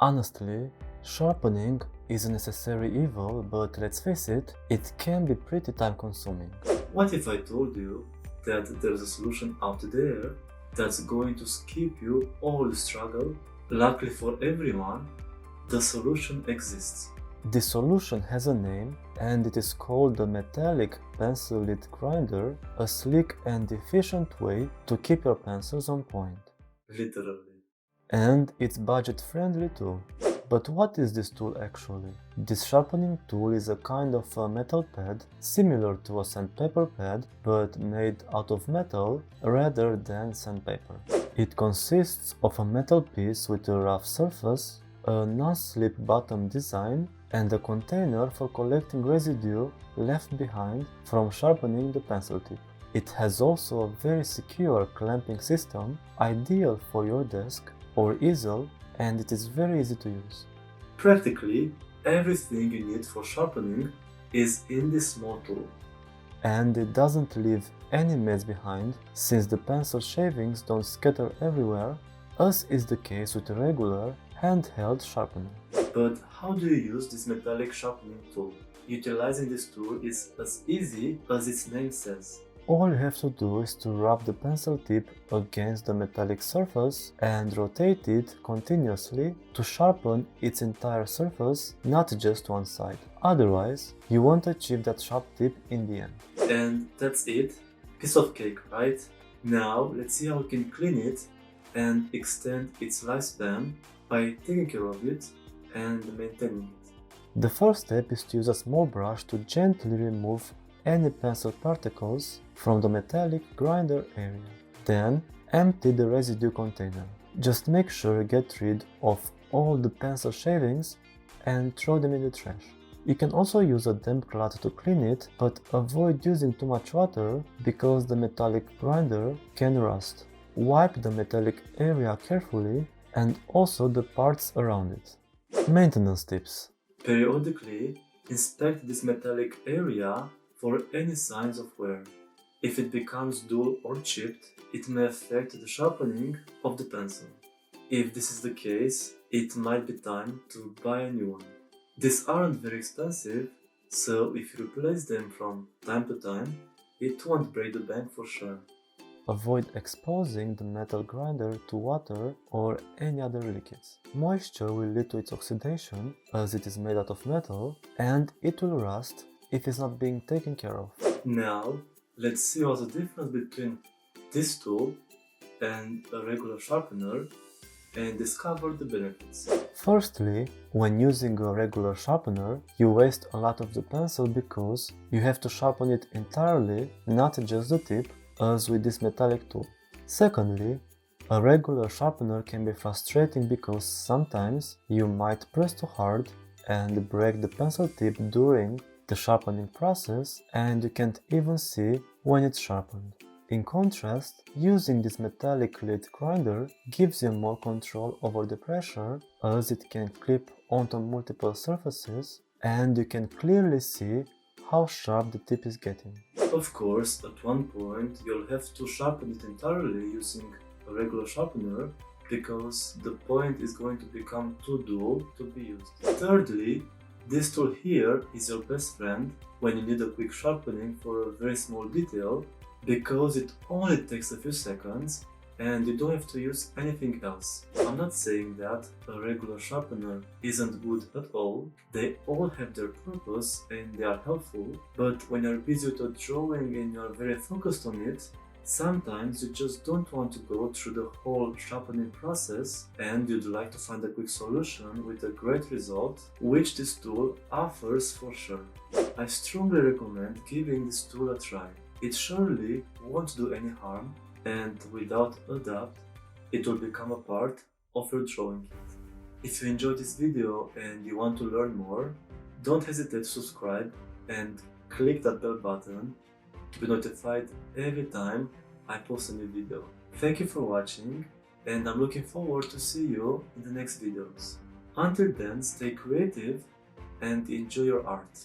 Honestly, sharpening is a necessary evil, but let's face it, it can be pretty time consuming. What if I told you that there's a solution out there that's going to skip you all the struggle? Luckily for everyone, the solution exists. The solution has a name, and it is called the metallic pencil lead grinder, a slick and efficient way to keep your pencils on point. Literally. And it's budget friendly too. But what is this tool actually? This sharpening tool is a kind of a metal pad similar to a sandpaper pad but made out of metal rather than sandpaper. It consists of a metal piece with a rough surface, a non-slip bottom design, and a container for collecting residue left behind from sharpening the pencil tip. It has also a very secure clamping system, ideal for your desk or easel, and it is very easy to use. Practically everything you need for sharpening is in this small tool. And it doesn't leave any mess behind, since the pencil shavings don't scatter everywhere, as is the case with a regular handheld sharpener. But how do you use this metallic sharpening tool? Utilizing this tool is as easy as its name says. All you have to do is to rub the pencil tip against the metallic surface and rotate it continuously to sharpen its entire surface, not just one side. Otherwise, you won't achieve that sharp tip in the end. And that's it. Piece of cake, right? Now let's see how we can clean it and extend its lifespan by taking care of it and maintaining it. The first step is to use a small brush to gently remove any pencil particles from the metallic grinder area. Then empty the residue container. Just make sure you get rid of all the pencil shavings and throw them in the trash. You can also use a damp cloth to clean it, but avoid using too much water because the metallic grinder can rust. Wipe the metallic area carefully and also the parts around it. Maintenance tips. Periodically inspect this metallic area for any signs of wear. If it becomes dull or chipped, it may affect the sharpening of the pencil. If this is the case, it might be time to buy a new one. These aren't very expensive, so if you replace them from time to time, it won't break the bank for sure. Avoid exposing the metal grinder to water or any other liquids. Moisture will lead to its oxidation, as it is made out of metal, and it will rust if it's not being taken care of. Now, let's see what's the difference between this tool and a regular sharpener and discover the benefits. Firstly, when using a regular sharpener, you waste a lot of the pencil because you have to sharpen it entirely, not just the tip, as with this metallic tool. Secondly, a regular sharpener can be frustrating because sometimes you might press too hard and break the pencil tip during the sharpening process, and you can't even see when it's sharpened. In contrast, using this metallic lead grinder gives you more control over the pressure, as it can clip onto multiple surfaces and you can clearly see how sharp the tip is getting. Of course, at one point you'll have to sharpen it entirely using a regular sharpener because the point is going to become too dull to be used. Thirdly, this tool here is your best friend when you need a quick sharpening for a very small detail because it only takes a few seconds and you don't have to use anything else. I'm not saying that a regular sharpener isn't good at all. They all have their purpose and they are helpful, but when you're busy with a drawing and you're very focused on it, sometimes you just don't want to go through the whole sharpening process and you'd like to find a quick solution with a great result, which this tool offers for sure. I strongly recommend giving this tool a try. It surely won't do any harm, and without a doubt, it will become a part of your drawing kit. If you enjoyed this video and you want to learn more, don't hesitate to subscribe and click that bell button to be notified every time I post a new video. Thank you for watching, and I'm looking forward to see you in the next videos. Until then, stay creative and enjoy your art.